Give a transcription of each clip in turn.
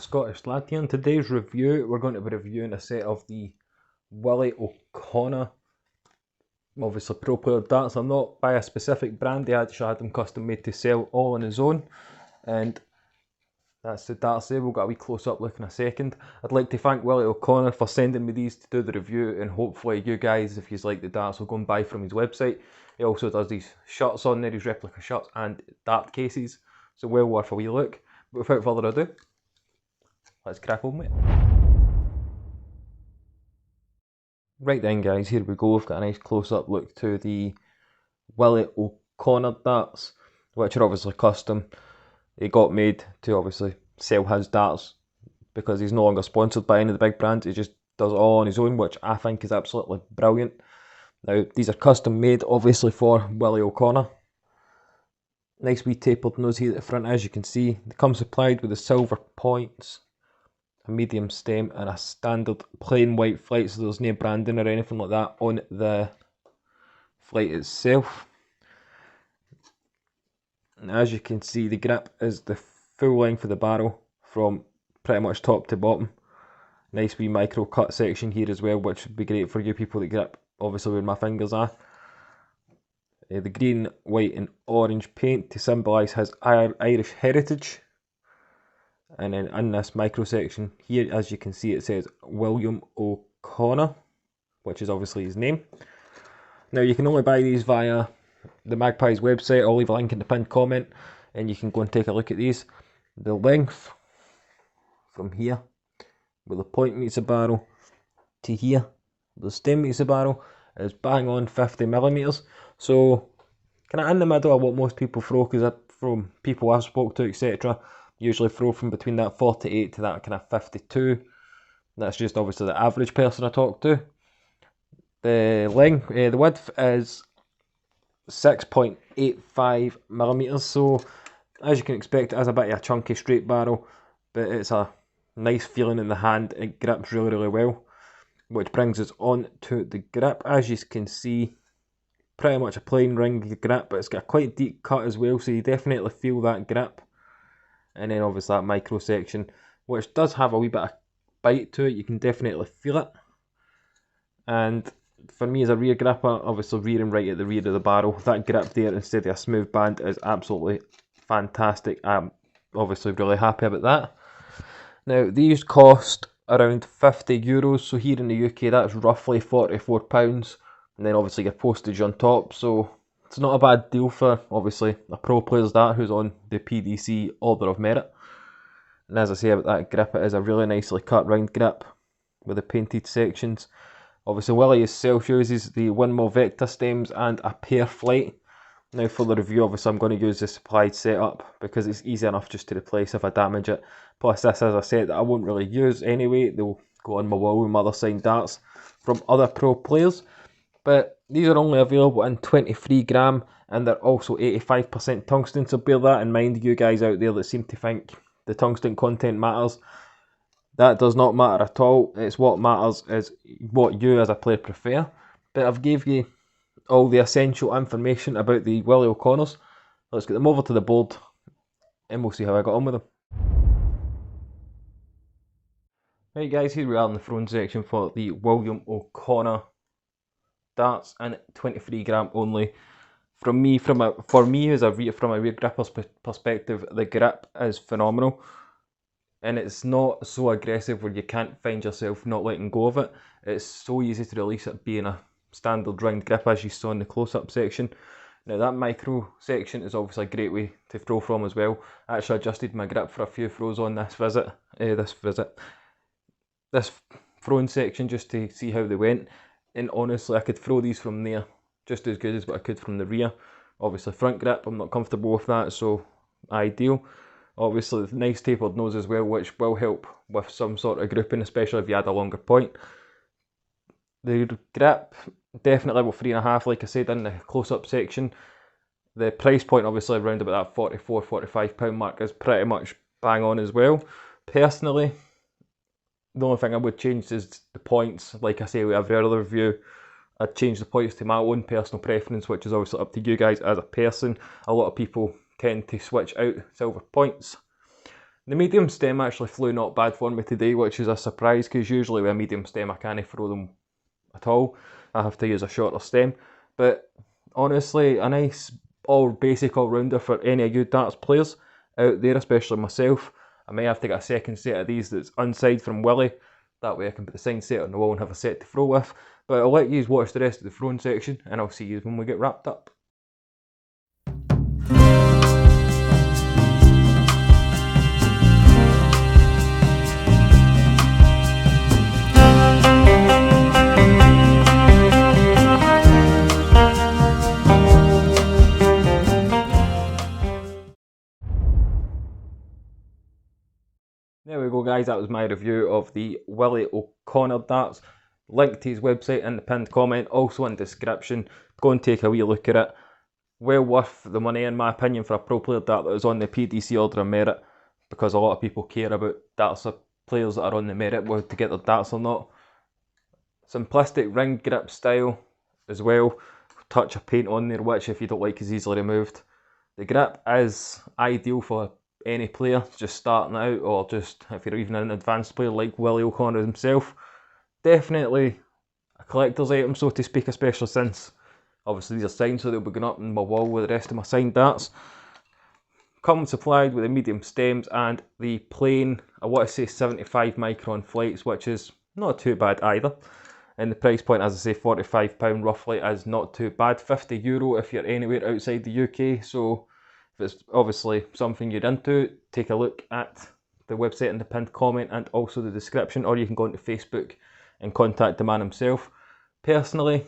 Scottish lad here. In today's review, we're going to be reviewing a set of the Willie O'Connor, obviously pro player darts. I'm not by a specific brand, they actually had them custom made to sell all on his own. And that's the darts there. We'll get a wee close up look in a second. I'd like to thank Willie O'Connor for sending me these to do the review, and hopefully you guys, if you like the darts, will go and buy from his website. He also does these shirts on there, these replica shirts and dart cases, so well worth a wee look. But without further ado, let's crack on with it. Right then guys, here we go. We've got a nice close up look to the Willie O'Connor darts, which are obviously custom. He got made to obviously sell his darts because he's no longer sponsored by any of the big brands. He just does it all on his own, which I think is absolutely brilliant. Now, these are custom made obviously for Willie O'Connor. Nice wee tapered nose here at the front, as you can see. They come supplied with the silver points, a medium stem and a standard plain white flight, so there's no branding or anything like that on the flight itself. And as you can see, the grip is the full length of the barrel from pretty much top to bottom. Nice wee micro cut section here as well, which would be great for you people that grip obviously where my fingers are. The green, white and orange paint to symbolise his Irish heritage. And then in this micro section here, as you can see, it says William O'Connor, which is obviously his name. Now you can only buy these via the Magpie's website. I'll leave a link in the pinned comment and you can go and take a look at these. The length from here, where the point meets the barrel, to here, where the stem meets the barrel, is bang on 50mm. So kind of in the middle of what most people throw, because from people I've spoke to, etc., usually throw from between that 48 to that kind of 52. That's just obviously the average person I talk to. The length, the width is 6.85mm. So as you can expect, it has a bit of a chunky straight barrel, but it's a nice feeling in the hand. It grips really well, which brings us on to the grip. As you can see, pretty much a plain ring grip, but it's got a quite deep cut as well, so you definitely feel that grip. And then obviously that micro section, which does have a wee bit of bite to it. You can definitely feel it. And for me as a rear gripper, obviously rear and right at the rear of the barrel, that grip there instead of a smooth band is absolutely fantastic. I'm obviously really happy about that. Now these cost around €50, so here in the UK that's roughly £44, and then obviously your postage on top, so it's not a bad deal for obviously a pro player's dart who's on the PDC Order of Merit. And as I say about that grip, it is a really nicely cut round grip with the painted sections. Obviously Willie himself uses the Windmill Vector stems and a pear flight. Now for the review, obviously I'm going to use the supplied setup because it's easy enough just to replace if I damage it. Plus this is a set that I won't really use anyway. They'll go on my wall with my other signed darts from other pro players. But these are only available in 23g and they're also 85% tungsten, so bear that in mind, you guys out there that seem to think the tungsten content matters. That does not matter at all. It's what matters is what you as a player prefer. But I've gave you all the essential information about the Willie O'Connors. Let's get them over to the board and we'll see how I got on with them. Right guys, here we are in the throne section for the William O'Connor darts in 23g only. For me as a from a rear gripper's perspective, the grip is phenomenal, and it's not so aggressive where you can't find yourself not letting go of it. It's so easy to release it being a standard round grip, as you saw in the close-up section. Now that micro section is obviously a great way to throw from as well. I actually adjusted my grip for a few throws on this throwing section just to see how they went. And honestly, I could throw these from there just as good as what I could from the rear. Obviously front grip, I'm not comfortable with that, so ideal. Obviously the nice tapered nose as well, which will help with some sort of grouping, especially if you add a longer point. The grip, definitely level 3.5, like I said in the close-up section. The price point obviously around about that £44–45 mark is pretty much bang on as well. Personally, the only thing I would change is the points. Like I say with every other review, I'd change the points to my own personal preference, which is obviously up to you guys as a person. A lot of people tend to switch out silver points. The medium stem actually flew not bad for me today, which is a surprise because usually with a medium stem I can't throw them at all. I have to use a shorter stem. But honestly, a nice basic all-rounder for any of you darts players out there, especially myself. I may have to get a second set of these that's unside from Willie. That way I can put the signed set on the wall and have a set to throw with. But I'll let you watch the rest of the throwing section and I'll see you when we get wrapped up. There we go guys, that was my review of the Willie O'Connor darts. Link to his website in the pinned comment, also in the description. Go and take a wee look at it. Well worth the money in my opinion for a pro player dart that is on the PDC Order of Merit, because a lot of people care about darts of players that are on the merit, whether to get their darts or not. Simplistic ring grip style as well. Touch of paint on there, which if you don't like is easily removed. The grip is ideal for any player just starting out, or just if you're even an advanced player like Willie O'Connor himself. Definitely a collector's item, so to speak, especially since obviously these are signed, so they'll be going up on my wall with the rest of my signed darts. Come supplied with the medium stems and the plain, I want to say 75 micron flights, which is not too bad either. And the price point, as I say, £45 roughly, is not too bad. €50 if you're anywhere outside the UK. So if it's obviously something you're into, take a look at the website in the pinned comment and also the description, or you can go onto Facebook and contact the man himself. Personally,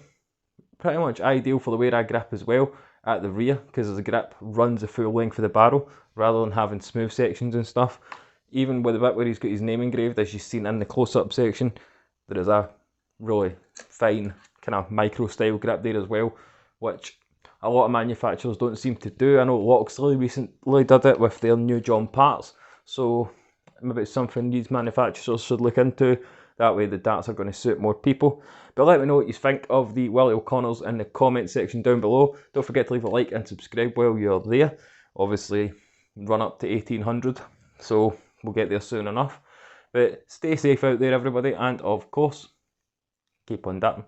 pretty much ideal for the way I grip as well at the rear, because the grip runs the full length of the barrel rather than having smooth sections and stuff. Even with the bit where he's got his name engraved, as you've seen in the close-up section, there is a really fine kind of micro style grip there as well, which a lot of manufacturers don't seem to do. I know Loxley recently did it with their new John parts, so maybe it's something these manufacturers should look into. That way the darts are going to suit more people. But let me know what you think of the Willie O'Connors in the comment section down below. Don't forget to leave a like and subscribe while you're there. Obviously run up to 1800, so we'll get there soon enough. But stay safe out there everybody, and of course, keep on darting.